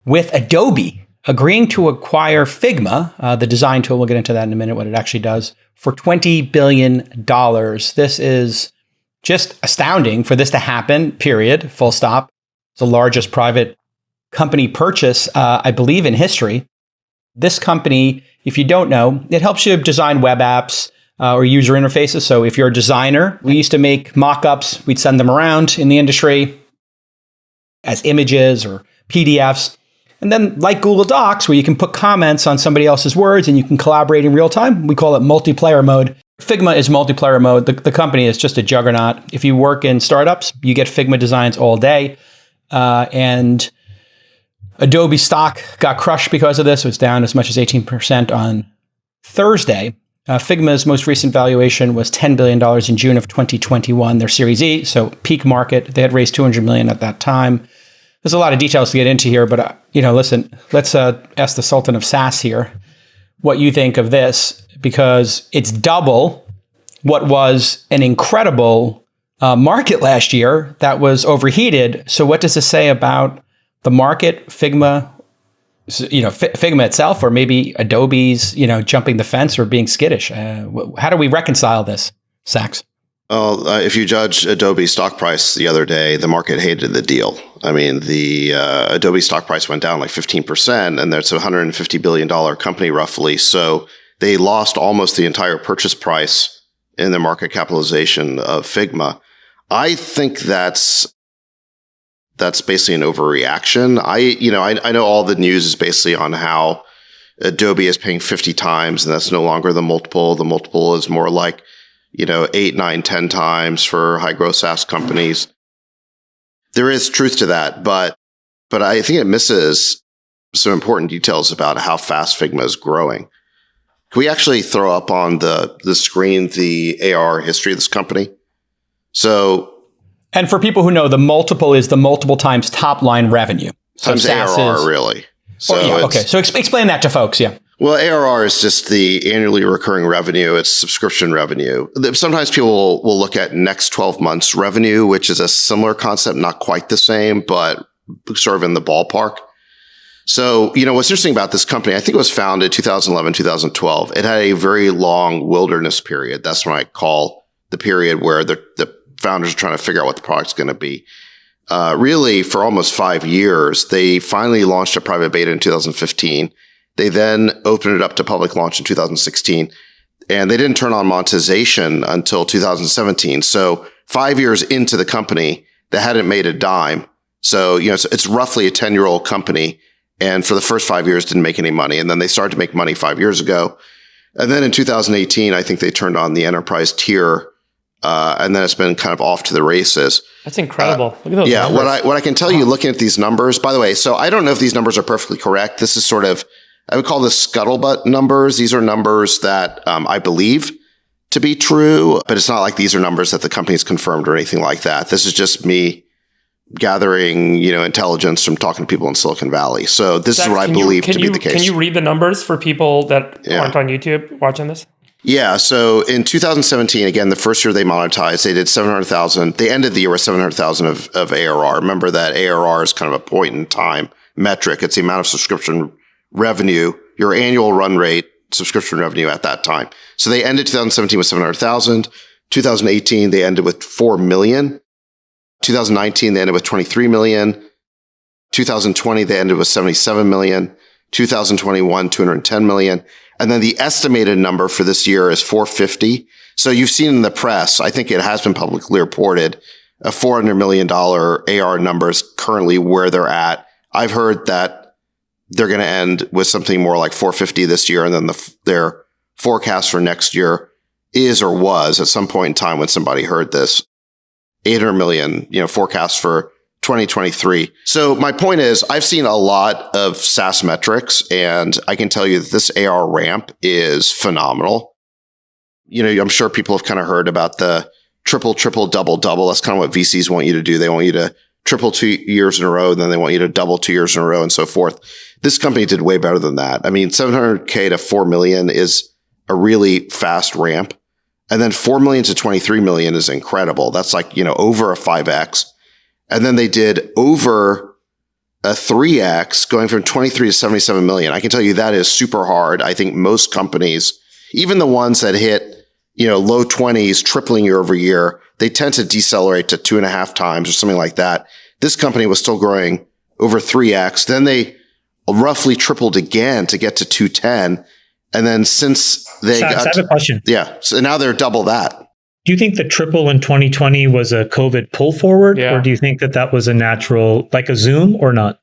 with Adobe agreeing to acquire Figma, the design tool. We'll get into that in a minute, what it actually does, for $20 billion. This is just astounding for this to happen, period, full stop. It's the largest private company purchase, I believe, in history. This company, if you don't know, it helps you design web apps or user interfaces. So if you're a designer, we used to make mock-ups. We'd send them around in the industry as images or PDFs. And then like Google Docs, where you can put comments on somebody else's words and you can collaborate in real time, we call it multiplayer mode. Figma is multiplayer mode. The company is just a juggernaut. If you work in startups, you get Figma designs all day. And Adobe stock got crushed because of this. It was down as much as 18% on Thursday. Figma's most recent valuation was $10 billion in June of 2021. Their Series E, so peak market. They had raised $200 million at that time. There's a lot of details to get into here, but listen, let's ask the Sultan of SaaS here what you think of this, because it's double what was an incredible market last year that was overheated. So what does this say about the market, Figma, Figma itself, or maybe Adobe's, jumping the fence or being skittish? How do we reconcile this, Sachs? Well, if you judge Adobe's stock price the other day, the market hated the deal. I mean, the Adobe stock price went down like 15%, and that's a $150 billion company roughly. So they lost almost the entire purchase price in the market capitalization of Figma. I think that's basically an overreaction. I know all the news is basically on how Adobe is paying 50 times, and that's no longer the multiple. The multiple is more like 8, 9, 10 times for high growth SaaS companies. There is truth to that, but I think it misses some important details about how fast Figma is growing. Can we actually throw up on the screen the ARR history of this company? And for people who know, the multiple is the multiple times top line revenue. So times ARR, really. Okay. So explain that to folks, yeah. Well, ARR is just the annually recurring revenue. It's subscription revenue. Sometimes people will look at next 12 months revenue, which is a similar concept, not quite the same, but sort of in the ballpark. So, what's interesting about this company, I think it was founded 2011, 2012. It had a very long wilderness period. That's what I call the period where the founders are trying to figure out what the product's going to be. Really, for almost 5 years, they finally launched a private beta in 2015. They then opened it up to public launch in 2016, and they didn't turn on monetization until 2017. So 5 years into the company, they hadn't made a dime. So, it's roughly a 10-year-old company. And for the first 5 years, didn't make any money. And then they started to make money 5 years ago. And then in 2018, I think they turned on the enterprise tier. And then it's been kind of off to the races. That's incredible. Look at those numbers. What I can tell you looking at these numbers, by the way, so I don't know if these numbers are perfectly correct. This is sort of, I would call this scuttlebutt numbers. These are numbers that I believe to be true, but it's not like these are numbers that the company's confirmed or anything like that. This is just me gathering, intelligence from talking to people in Silicon Valley. So this is what I believe to be the case. Can you read the numbers for people that aren't on YouTube watching this? Yeah. So in 2017, again, the first year they monetized, they did 700,000. They ended the year with 700,000 of ARR. Remember that ARR is kind of a point in time metric. It's the amount of subscription revenue, your annual run rate subscription revenue at that time. So they ended 2017 with 700,000. 2018, they ended with 4 million. 2019, they ended with 23 million. 2020, they ended with 77 million. 2021, 210 million. And then the estimated number for this year is 450. So you've seen in the press, I think it has been publicly reported, a $400 million AR numbers currently where they're at. I've heard that they're going to end with something more like 450 this year. And then their forecast for next year is or was at some point in time when somebody heard this, 800 million, forecast for 2023. So my point is I've seen a lot of SaaS metrics, and I can tell you that this AR ramp is phenomenal. I'm sure people have kind of heard about the triple, double. That's kind of what VCs want you to do. They want you to triple 2 years in a row, then they want you to double 2 years in a row and so forth. This company did way better than that. I mean, 700K to 4 million is a really fast ramp. And then 4 million to 23 million is incredible. That's like, over a 5X. And then they did over a 3x going from 23 to 77 million. I can tell you that is super hard. I think most companies, even the ones that hit, low 20s, tripling year over year, they tend to decelerate to 2.5 times or something like that. This company was still growing over 3x. Then they roughly tripled again to get to 210. And then since they I have a question. Yeah. So now they're double that. Do you think the triple in 2020 was a COVID pull forward? Yeah. Or do you think that was a natural, like a Zoom or not?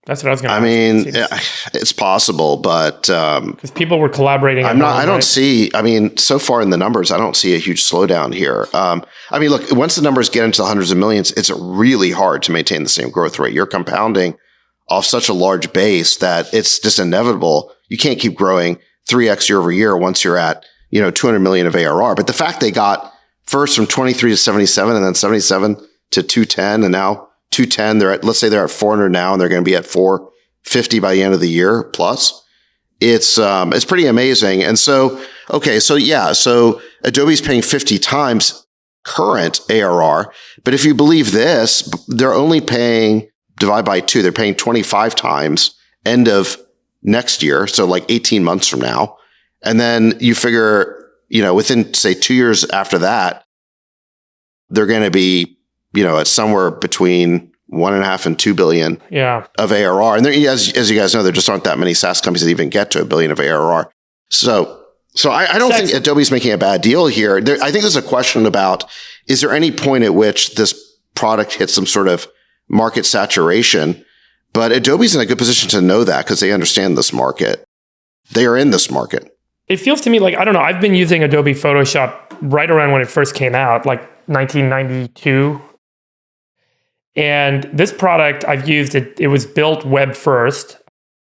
That's what I was going to ask. It's possible, but because people were collaborating. I don't see. So far in the numbers, I don't see a huge slowdown here. Look, once the numbers get into the hundreds of millions, it's really hard to maintain the same growth rate. You're compounding off such a large base that it's just inevitable. You can't keep growing 3x year over year once you're at 200 million of ARR. But the fact they got first from 23 to 77 and then 77 to 210 and now 210, let's say they're at 400 now and they're going to be at 450 by the end of the year plus. It's pretty amazing. And so Adobe's paying 50 times current ARR. But if you believe this, they're only paying, divide by 2, they're paying 25 times end of next year. So like 18 months from now. And then you figure, within say 2 years after that, they're going to be, at somewhere between 1.5 and 2 billion of ARR. And there, as you guys know, there just aren't that many SaaS companies that even get to 1 billion of ARR. So I don't think Adobe's making a bad deal here. I think there's a question about, is there any point at which this product hits some sort of market saturation? But Adobe's in a good position to know that because they understand this market. They are in this market. It feels to me like, I don't know, I've been using Adobe Photoshop right around when it first came out, like 1992. And this product, I've used it. It was built web first.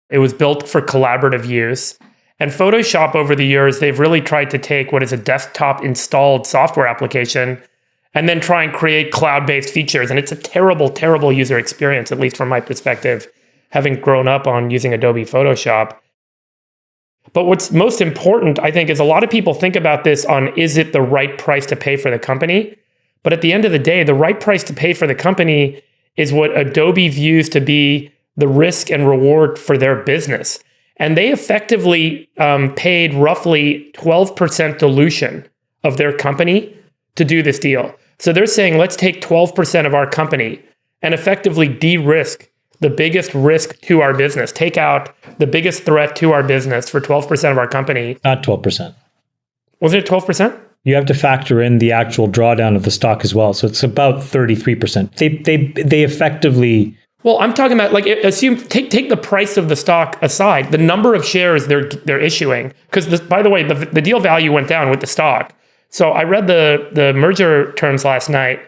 It was built for collaborative use. And Photoshop over the years, they've really tried to take what is a desktop installed software application and then try and create cloud-based features. And it's a terrible, terrible user experience, at least from my perspective, having grown up on using Adobe Photoshop. But what's most important, I think, is a lot of people think about this on, is it the right price to pay for the company? But at the end of the day, the right price to pay for the company is what Adobe views to be the risk and reward for their business. And they effectively paid roughly 12% dilution of their company to do this deal. So they're saying, let's take 12% of our company and effectively de-risk the biggest risk to our business, take out the biggest threat to our business for 12% of our company. Not 12%. Was it 12%? You have to factor in the actual drawdown of the stock as well. So it's about 33%. They effectively... Well, I'm talking about take the price of the stock aside, the number of shares they're issuing. Because by the way, the deal value went down with the stock. So I read the merger terms last night,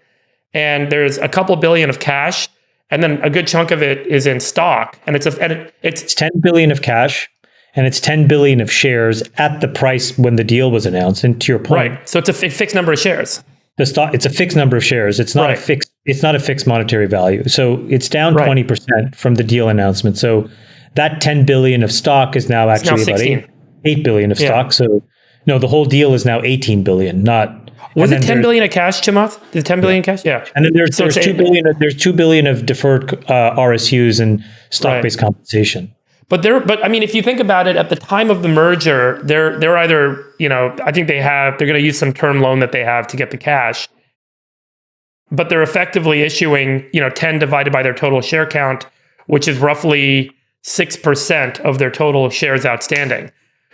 and there's a couple billion of cash, and then a good chunk of it is in stock, and it's 10 billion of cash, and it's 10 billion of shares at the price when the deal was announced. And to your point, right? So it's a fixed number of shares. The stock, it's a fixed number of shares. It's not It's not a fixed monetary value. So it's down 20% from the deal announcement. So that 10 billion of stock is now actually about 8 billion of stock. So no, the whole deal is now 18 billion. Not was it 10 billion of cash, Chamath? The 10 billion cash, yeah. And then there's 2 billion. There's 2 billion of deferred RSUs and stock-based compensation. But I mean, if you think about it, at the time of the merger, they're either, I think they're going to use some term loan that they have to get the cash, but they're effectively issuing, 10 divided by their total share count, which is roughly 6% of their total shares outstanding.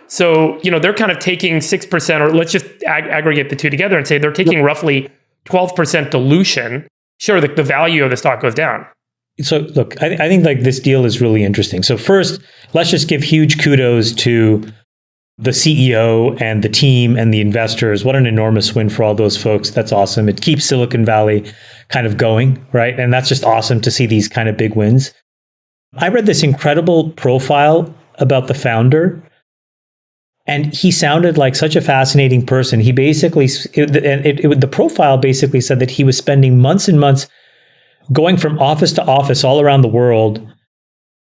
So, they're kind of taking 6%, or let's just aggregate the two together and say they're taking roughly 12% dilution. Sure, the value of the stock goes down. So look, I think like this deal is really interesting. So first, let's just give huge kudos to the CEO and the team and the investors. What an enormous win for all those folks. That's awesome. It keeps Silicon Valley kind of going, right? And that's just awesome to see these kind of big wins. I read this incredible profile about the founder, and he sounded like such a fascinating person. He basically, the profile basically said that he was spending months and months going from office to office all around the world,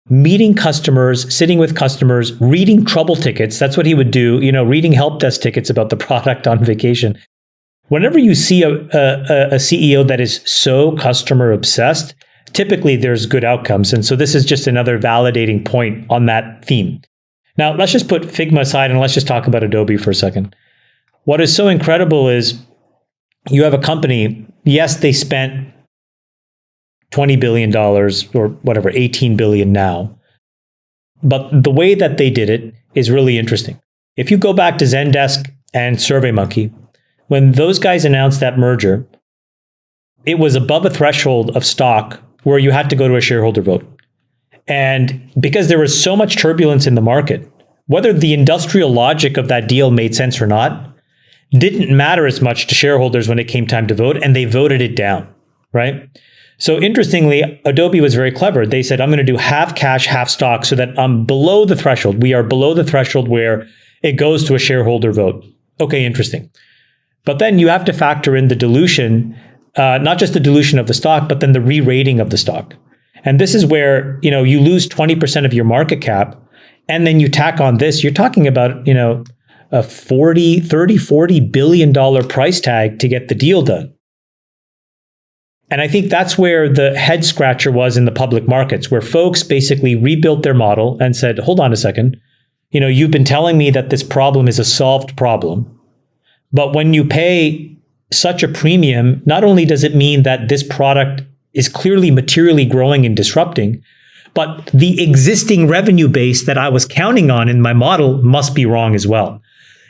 meeting customers, sitting with customers, reading trouble tickets. That's what he would do, reading help desk tickets about the product on vacation. Whenever you see a CEO that is so customer obsessed, typically there's good outcomes. And so this is just another validating point on that theme. Now, let's just put Figma aside and let's just talk about Adobe for a second. What is so incredible is you have a company, yes, they spent $20 billion or whatever, 18 billion now. But the way that they did it is really interesting. If you go back to Zendesk and SurveyMonkey, when those guys announced that merger, it was above a threshold of stock where you had to go to a shareholder vote. And because there was so much turbulence in the market, whether the industrial logic of that deal made sense or not, didn't matter as much to shareholders when it came time to vote, and they voted it down, right? So interestingly, Adobe was very clever. They said, I'm going to do half cash, half stock so that I'm below the threshold. We are below the threshold where it goes to a shareholder vote. Okay, interesting. But then you have to factor in the dilution, not just the dilution of the stock, but then the re-rating of the stock. And this is where, you lose 20% of your market cap, and then you tack on this, you're talking about, a $40 billion price tag to get the deal done. And I think that's where the head scratcher was in the public markets, where folks basically rebuilt their model and said, hold on a second, you've been telling me that this problem is a solved problem. But when you pay such a premium, not only does it mean that this product is clearly materially growing and disrupting, but the existing revenue base that I was counting on in my model must be wrong as well.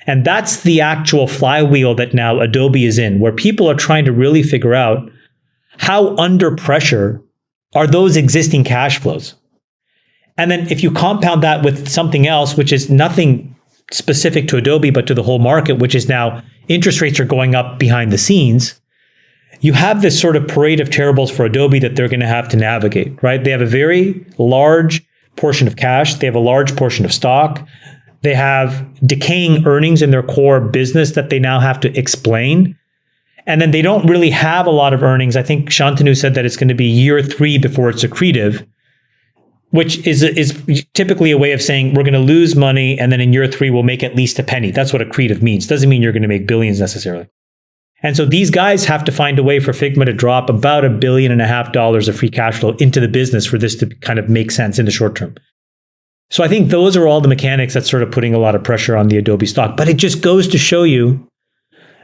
And that's the actual flywheel that now Adobe is in, where people are trying to really figure out how under pressure are those existing cash flows. And then if you compound that with something else, which is nothing specific to Adobe, but to the whole market, which is now interest rates are going up behind the scenes, you have this sort of parade of terribles for Adobe that they're going to have to navigate, right? They have a very large portion of cash. They have a large portion of stock. They have decaying earnings in their core business that they now have to explain. And then they don't really have a lot of earnings. I think Shantanu said that it's going to be year 3 before it's accretive, which is typically a way of saying we're going to lose money and then in year 3 we'll make at least a penny. That's what accretive means. Doesn't mean you're going to make billions necessarily. And so these guys have to find a way for Figma to drop about $1.5 billion of free cash flow into the business for this to kind of make sense in the short term. So I think those are all the mechanics that's sort of putting a lot of pressure on the Adobe stock. But it just goes to show you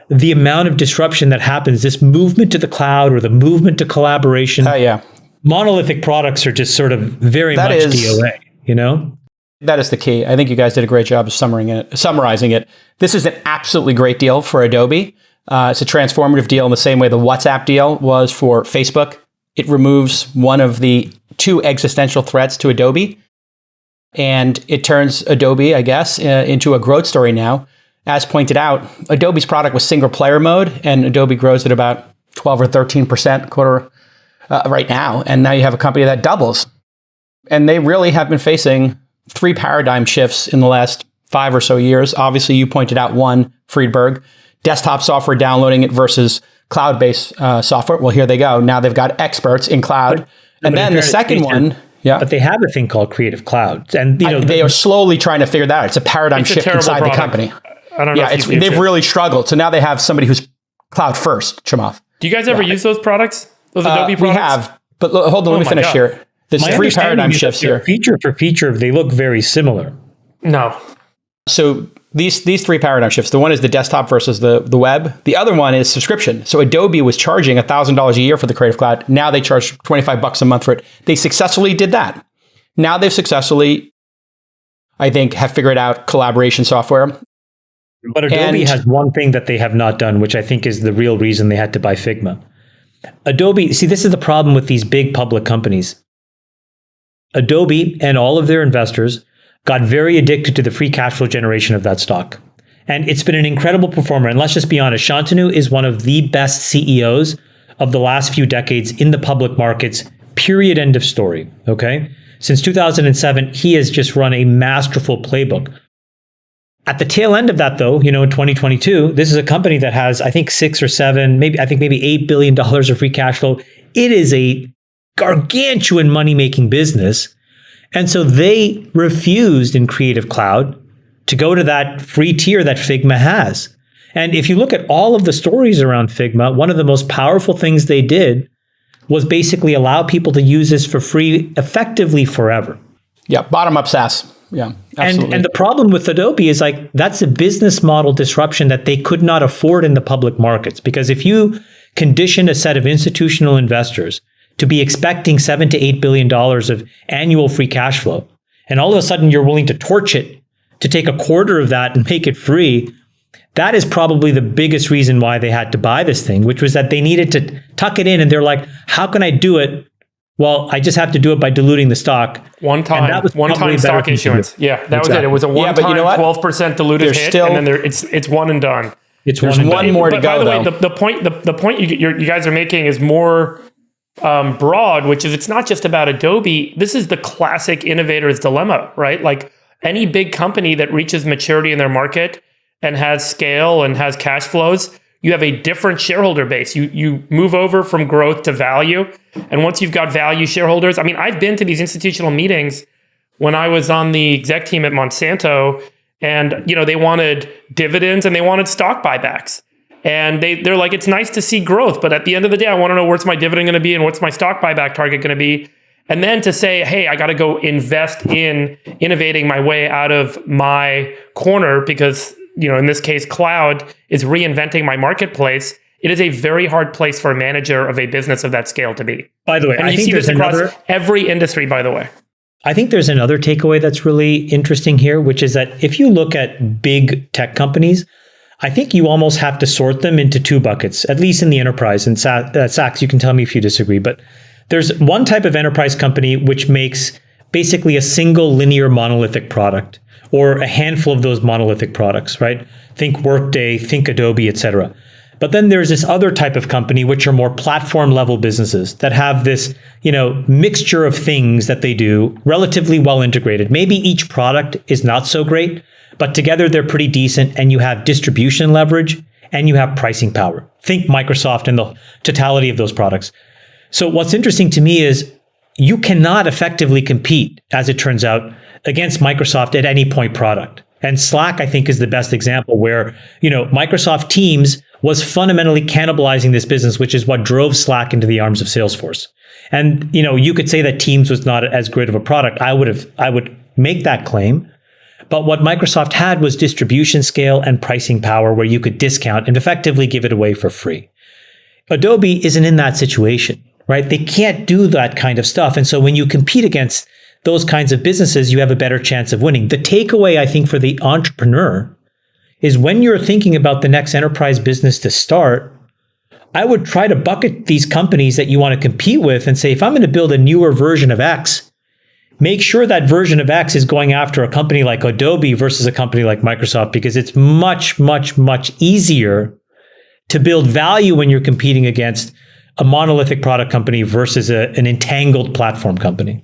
the amount of disruption that happens, this movement to the cloud or the movement to collaboration. Oh, yeah. Monolithic products are just sort of very much DOA, That is the key. I think you guys did a great job of summarizing it. This is an absolutely great deal for Adobe. It's a transformative deal in the same way the WhatsApp deal was for Facebook. It removes one of the 2 existential threats to Adobe. And it turns Adobe, I guess, into a growth story now. As pointed out, Adobe's product was single player mode, and Adobe grows at about 12 or 13% quarter right now. And now you have a company that doubles. And they really have been facing 3 paradigm shifts in the last 5 or so years. Obviously, you pointed out one, Friedberg, desktop software downloading it versus cloud-based software. Well, here they go. Now they've got experts in cloud. And then the second one... Yeah, but they have a thing called Creative Cloud, and they are slowly trying to figure that out. It's a paradigm shift inside the company. I don't know. Yeah, they've really struggled. So now they have somebody who's cloud first. Chamath. Do you guys ever use those products? Those Adobe products? We have, but hold on. Let me finish here. There's 3 paradigm shifts here. Feature for feature, they look very similar. No. So these 3 paradigm shifts. The one is the desktop versus the web. The other one is subscription. So Adobe was charging $1,000 a year for the Creative Cloud. Now they charge $25 a month for it. They successfully did that. Now they've successfully, I think, have figured out collaboration software. But Adobe has one thing that they have not done, which I think is the real reason they had to buy Figma. Adobe, see, this is the problem with these big public companies. Adobe and all of their investors got very addicted to the free cash flow generation of that stock. And it's been an incredible performer. And let's just be honest, Shantanu is one of the best CEOs of the last few decades in the public markets, period, end of story, okay? Since 2007, he has just run a masterful playbook. At the tail end of that, though, in 2022, this is a company that has, I think, 6 or 7, maybe $8 billion of free cash flow. It is a gargantuan money-making business. And so they refused in Creative Cloud to go to that free tier that Figma has. And if you look at all of the stories around Figma, one of the most powerful things they did was basically allow people to use this for free effectively forever. Yeah, bottom up SaaS. Yeah, absolutely. And the problem with Adobe is like that's a business model disruption that they could not afford in the public markets. Because if you condition a set of institutional investors to be expecting $7 to $8 billion of annual free cash flow, and all of a sudden you're willing to torch it to take a quarter of that and make it free, that is probably the biggest reason why they had to buy this thing, which was that they needed to tuck it in. And they're like, how can I do it? Well, I just have to do it by diluting the stock. One time stock issuance. Yeah, that was it. It was a one-time you know 12% dilutive hit, and then it's one and done. There's one more to go. By the way, the point you guys are making is more broad, which is it's not just about Adobe. This is the classic innovator's dilemma, right? Like any big company that reaches maturity in their market and has scale and has cash flows, you have a different shareholder base. You move over from growth to value. And once you've got value shareholders, I mean, I've been to these institutional meetings when I was on the exec team at Monsanto, and they wanted dividends and they wanted stock buybacks. And they're like, it's nice to see growth, but at the end of the day, I want to know what's my dividend going to be and what's my stock buyback target going to be. And then to say, hey, I got to go invest in innovating my way out of my corner because in this case, cloud is reinventing my marketplace. It is a very hard place for a manager of a business of that scale to be. By the way, and I think there's across every industry, by the way. I think there's another takeaway that's really interesting here, which is that if you look at big tech companies, I think you almost have to sort them into two buckets, at least in the enterprise. And Sachs, you can tell me if you disagree, but there's one type of enterprise company which makes basically a single linear monolithic product, or a handful of those monolithic products, right? Think Workday, think Adobe, et cetera. But then there's this other type of company, which are more platform level businesses that have this, mixture of things that they do relatively well integrated. Maybe each product is not so great, but together they're pretty decent, and you have distribution leverage and you have pricing power. Think Microsoft and the totality of those products. So what's interesting to me is you cannot effectively compete, as it turns out, against Microsoft at any point product. And Slack, I think, is the best example where, Microsoft Teams was fundamentally cannibalizing this business, which is what drove Slack into the arms of Salesforce. And, you could say that Teams was not as great of a product. I would make that claim. But what Microsoft had was distribution scale and pricing power where you could discount and effectively give it away for free. Adobe isn't in that situation, right? They can't do that kind of stuff. And so when you compete against those kinds of businesses, you have a better chance of winning. The takeaway, I think, for the entrepreneur is when you're thinking about the next enterprise business to start, I would try to bucket these companies that you want to compete with and say, if I'm going to build a newer version of X, make sure that version of X is going after a company like Adobe versus a company like Microsoft, because it's much, much, much easier to build value when you're competing against a monolithic product company versus an entangled platform company.